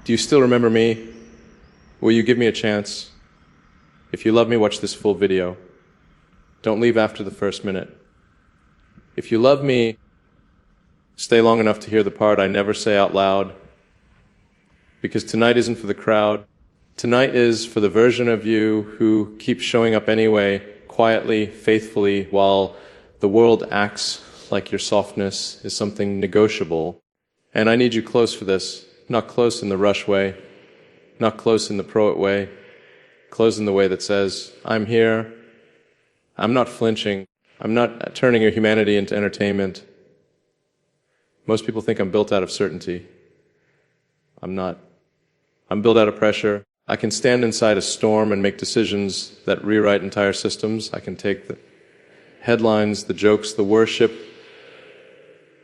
Do you still remember me? Will you give me a chance? If you love me, watch this full video. Don't leave after the first minute. If you love me, stay long enough to hear the part I never say out loud. Because tonight isn't for the crowd. Tonight is for the version of you who keeps showing up anyway, quietly, faithfully, while the world acts like your softness is something negotiable. And I need you close for this. Not close in the rush way, not close in the pro-it way, close in the way that says, I'm here, I'm not flinching, I'm not turning your humanity into entertainment. Most people think I'm built out of certainty. I'm not. I'm built out of pressure. I can stand inside a storm and make decisions that rewrite entire systems. I can take the headlines, the jokes, the worship,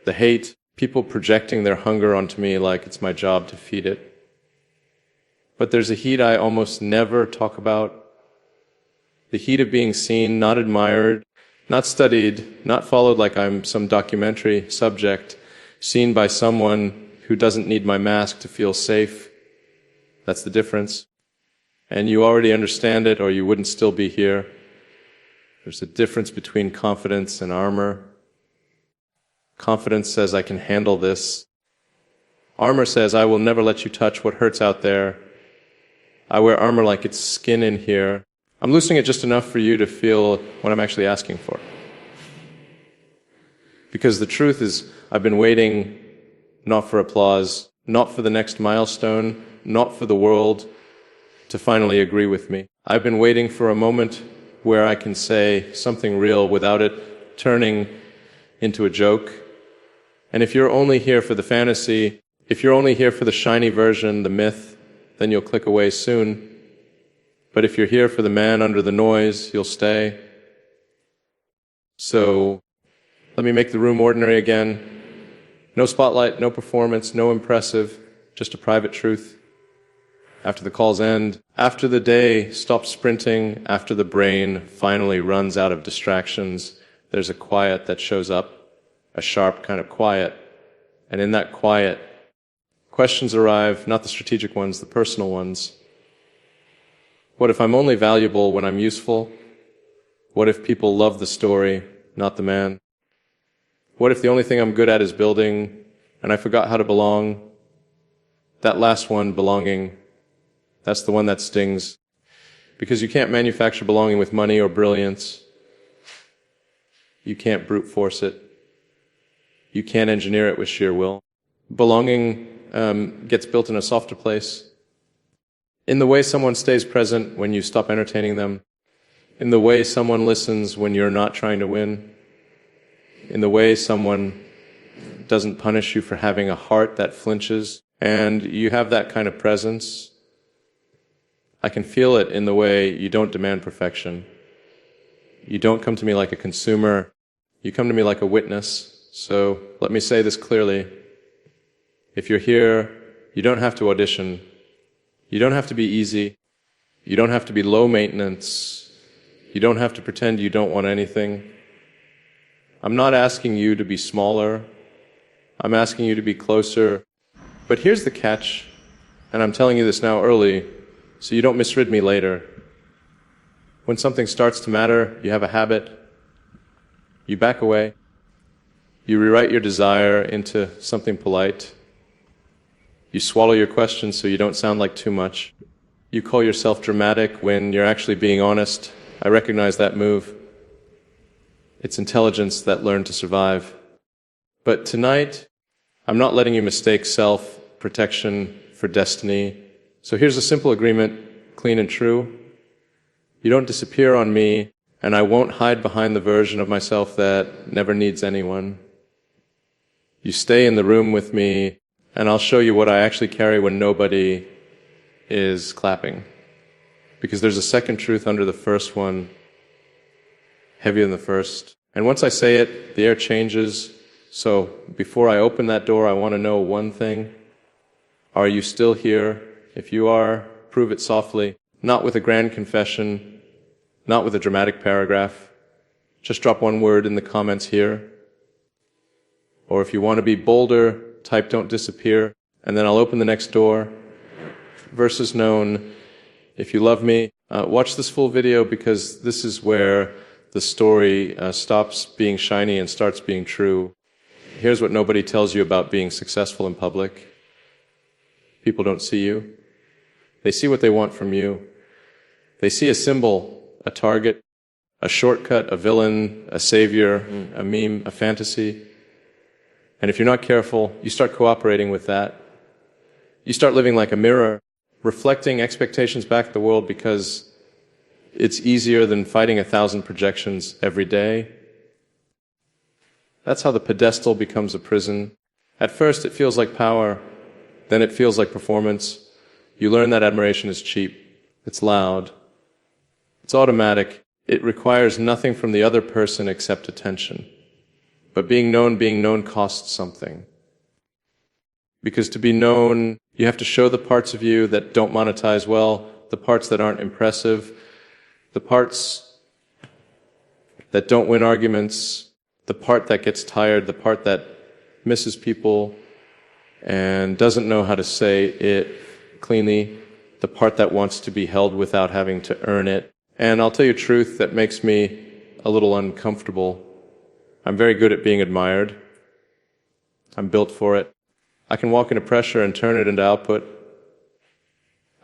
the hate, people projecting their hunger onto me like it's my job to feed it. But there's a heat I almost never talk about. The heat of being seen, not admired, not studied, not followed like I'm some documentary subject, seen by someone who doesn't need my mask to feel safe. That's the difference. And you already understand it, or you wouldn't still be here. There's a difference between confidence and armor. Confidence says, I can handle this. Armor says, I will never let you touch what hurts out there. I wear armor like it's skin in here. I'm loosening it just enough for you to feel what I'm actually asking for. Because the truth is, I've been waiting not for applause, not for the next milestone, not for the world to finally agree with me. I've been waiting for a moment where I can say something real without it turning into a joke. And if you're only here for the fantasy, if you're only here for the shiny version, the myth, then you'll click away soon. But if you're here for the man under the noise, you'll stay. So let me make the room ordinary again. No spotlight, no performance, no impressive, just a private truth. After the calls end, after the day stops sprinting, after the brain finally runs out of distractions, there's a quiet that shows up. A sharp kind of quiet. And in that quiet, questions arrive, not the strategic ones, the personal ones. What if I'm only valuable when I'm useful? What if people love the story, not the man? What if the only thing I'm good at is building, and I forgot how to belong? That last one, belonging, that's the one that stings. Because you can't manufacture belonging with money or brilliance. You can't brute force it. You can't engineer it with sheer will. Belonging gets built in a softer place. In the way someone stays present when you stop entertaining them. In the way someone listens when you're not trying to win. In the way someone doesn't punish you for having a heart that flinches. And you have that kind of presence. I can feel it in the way you don't demand perfection. You don't come to me like a consumer. You come to me like a witness. So let me say this clearly. If you're here, you don't have to audition. You don't have to be easy. You don't have to be low maintenance. You don't have to pretend you don't want anything. I'm not asking you to be smaller. I'm asking you to be closer. But here's the catch, and I'm telling you this now early, so you don't misread me later. When something starts to matter, you have a habit. You back away. You rewrite your desire into something polite. You swallow your questions so you don't sound like too much. You call yourself dramatic when you're actually being honest. I recognize that move. It's intelligence that learned to survive. But tonight, I'm not letting you mistake self-protection for destiny. So here's a simple agreement, clean and true. You don't disappear on me, and I won't hide behind the version of myself that never needs anyone. You stay in the room with me, and I'll show you what I actually carry when nobody is clapping. Because there's a second truth under the first one, heavier than the first. And once I say it, the air changes. So before I open that door, I want to know one thing. Are you still here? If you are, prove it softly, not with a grand confession, not with a dramatic paragraph. Just drop one word in the comments here. Or if you want to be bolder, type don't disappear, and then I'll open the next door, verse is known. If you love me, watch this full video, because this is where the story stops being shiny and starts being true. Here's what nobody tells you about being successful in public. People don't see you. They see what they want from you. They see a symbol, a target, a shortcut, a villain, a savior, a meme, a fantasy. And if you're not careful, you start cooperating with that. You start living like a mirror, reflecting expectations back at the world, because it's easier than fighting 1,000 projections every day. That's how the pedestal becomes a prison. At first it feels like power, then it feels like performance. You learn that admiration is cheap, it's loud, it's automatic. It requires nothing from the other person except attention. But being known costs something. Because to be known, you have to show the parts of you that don't monetize well, the parts that aren't impressive, the parts that don't win arguments, the part that gets tired, the part that misses people and doesn't know how to say it cleanly, the part that wants to be held without having to earn it. And I'll tell you a truth that makes me a little uncomfortable. I'm very good at being admired. I'm built for it. I can walk into pressure and turn it into output.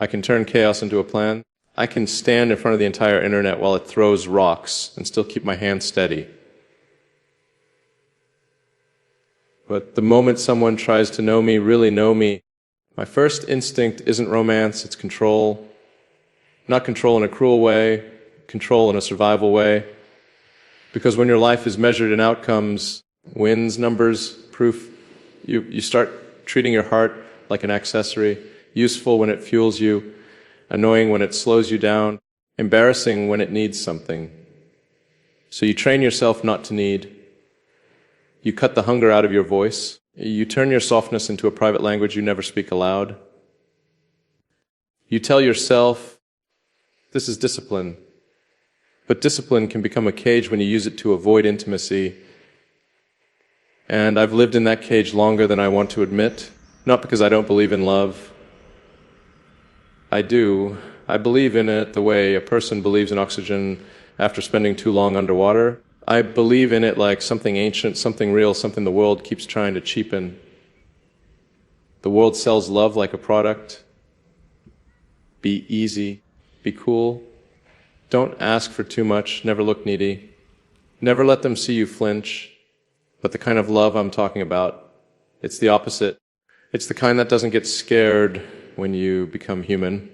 I can turn chaos into a plan. I can stand in front of the entire internet while it throws rocks and still keep my hand steady. But the moment someone tries to know me, really know me, my first instinct isn't romance, it's control. Not control in a cruel way, control in a survival way. Because when your life is measured in outcomes, wins, numbers, proof, you start treating your heart like an accessory, useful when it fuels you, annoying when it slows you down, embarrassing when it needs something. So you train yourself not to need. You cut the hunger out of your voice. You turn your softness into a private language you never speak aloud. You tell yourself, this is discipline. But discipline can become a cage when you use it to avoid intimacy. And I've lived in that cage longer than I want to admit, not because I don't believe in love. I do. I believe in it the way a person believes in oxygen after spending too long underwater. I believe in it like something ancient, something real, something the world keeps trying to cheapen. The world sells love like a product. Be easy. Be cool. Don't ask for too much. Never look needy. Never let them see you flinch. But the kind of love I'm talking about, it's the opposite. It's the kind that doesn't get scared when you become human.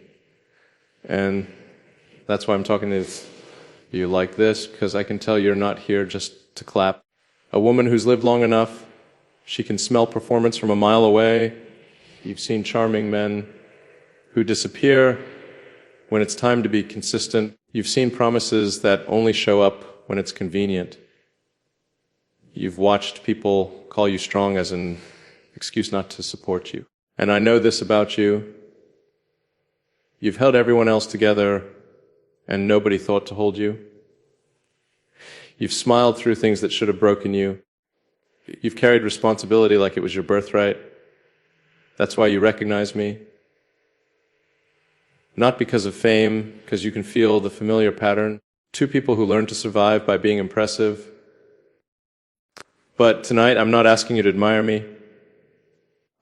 And that's why I'm talking to you like this, because I can tell you're not here just to clap. A woman who's lived long enough, she can smell performance from a mile away. You've seen charming men who disappear when it's time to be consistent. You've seen promises that only show up when it's convenient. You've watched people call you strong as an excuse not to support you. And I know this about you. You've held everyone else together and nobody thought to hold you. You've smiled through things that should have broken you. You've carried responsibility like it was your birthright. That's why you recognize me. Not because of fame, because you can feel the familiar pattern. Two people who learn to survive by being impressive. But tonight, I'm not asking you to admire me.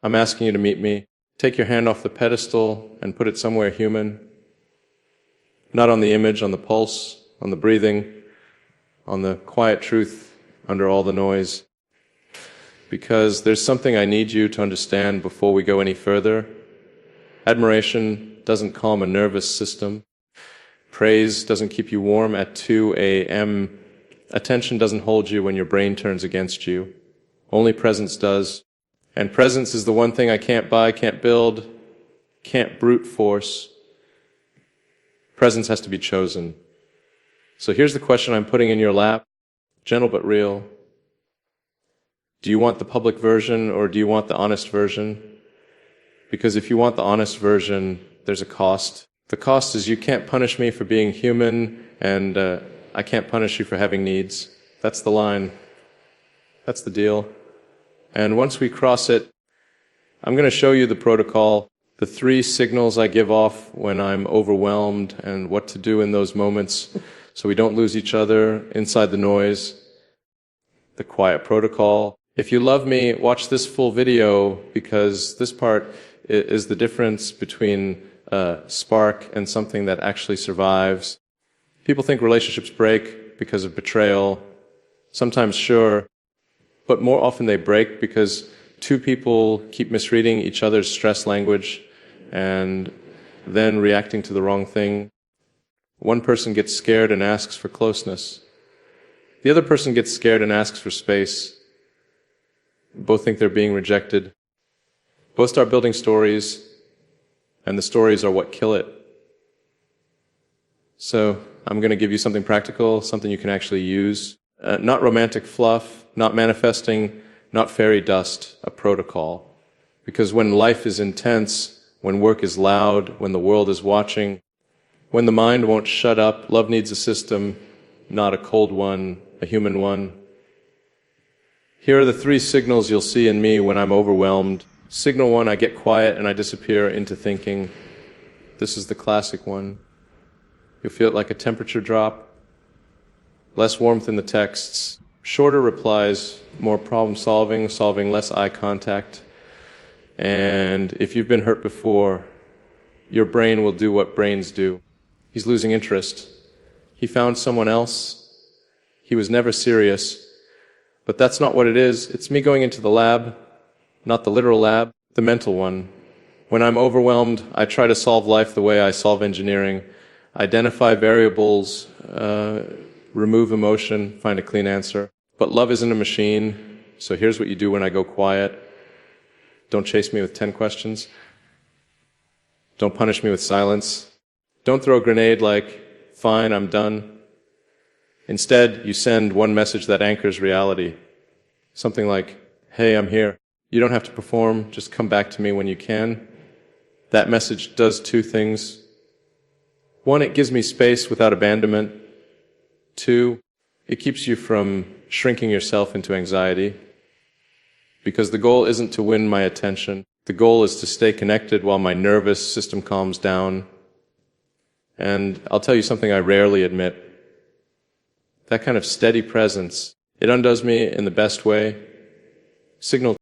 I'm asking you to meet me. Take your hand off the pedestal and put it somewhere human. Not on the image, on the pulse, on the breathing, on the quiet truth under all the noise. Because there's something I need you to understand before we go any further. Admiration doesn't calm a nervous system. Praise doesn't keep you warm at 2 a.m. Attention doesn't hold you when your brain turns against you. Only presence does. And presence is the one thing I can't buy, can't build, can't brute force. Presence has to be chosen. So here's the question I'm putting in your lap, gentle but real. Do you want the public version or do you want the honest version? Because if you want the honest version, there's a cost. The cost is you can't punish me for being human, and I can't punish you for having needs. That's the line. That's the deal. And once we cross it, I'm going to show you the protocol the three signals I give off when I'm overwhelmed and what to do in those moments so we don't lose each other inside the noise, the quiet protocol. If you love me, watch this full video because this part is the difference between a spark and something that actually survives. People think relationships break because of betrayal. Sometimes, sure, but more often they break because two people keep misreading each other's stress language and then reacting to the wrong thing. One person gets scared and asks for closeness. The other person gets scared and asks for space. Both think they're being rejected. Both start building stories, and the stories are what kill it. So I'm going to give you something practical, something you can actually use. Not romantic fluff, not manifesting, not fairy dust, a protocol. Because when life is intense, when work is loud, when the world is watching, when the mind won't shut up, love needs a system, not a cold one, a human one. Here are the three signals you'll see in me when I'm overwhelmed. Signal one, I get quiet and I disappear into thinking. This is the classic one. You'll feel it like a temperature drop, less warmth in the texts, shorter replies, more problem solving, solving less eye contact. And if you've been hurt before, your brain will do what brains do. He's losing interest. He found someone else. He was never serious. But that's not what it is. It's me going into the lab, not the literal lab, the mental one. When I'm overwhelmed, I try to solve life the way I solve engineering. Identify variables, remove emotion, find a clean answer. But love isn't a machine, so here's what you do when I go quiet. Don't chase me with 10 questions. Don't punish me with silence. Don't throw a grenade like, fine, I'm done. Instead, you send one message that anchors reality. Something like, hey, I'm here. You don't have to perform, just come back to me when you can. That message does two things. One, it gives me space without abandonment. Two, it keeps you from shrinking yourself into anxiety. Because the goal isn't to win my attention. The goal is to stay connected while my nervous system calms down. And I'll tell you something I rarely admit. That kind of steady presence, it undoes me in the best way. Signal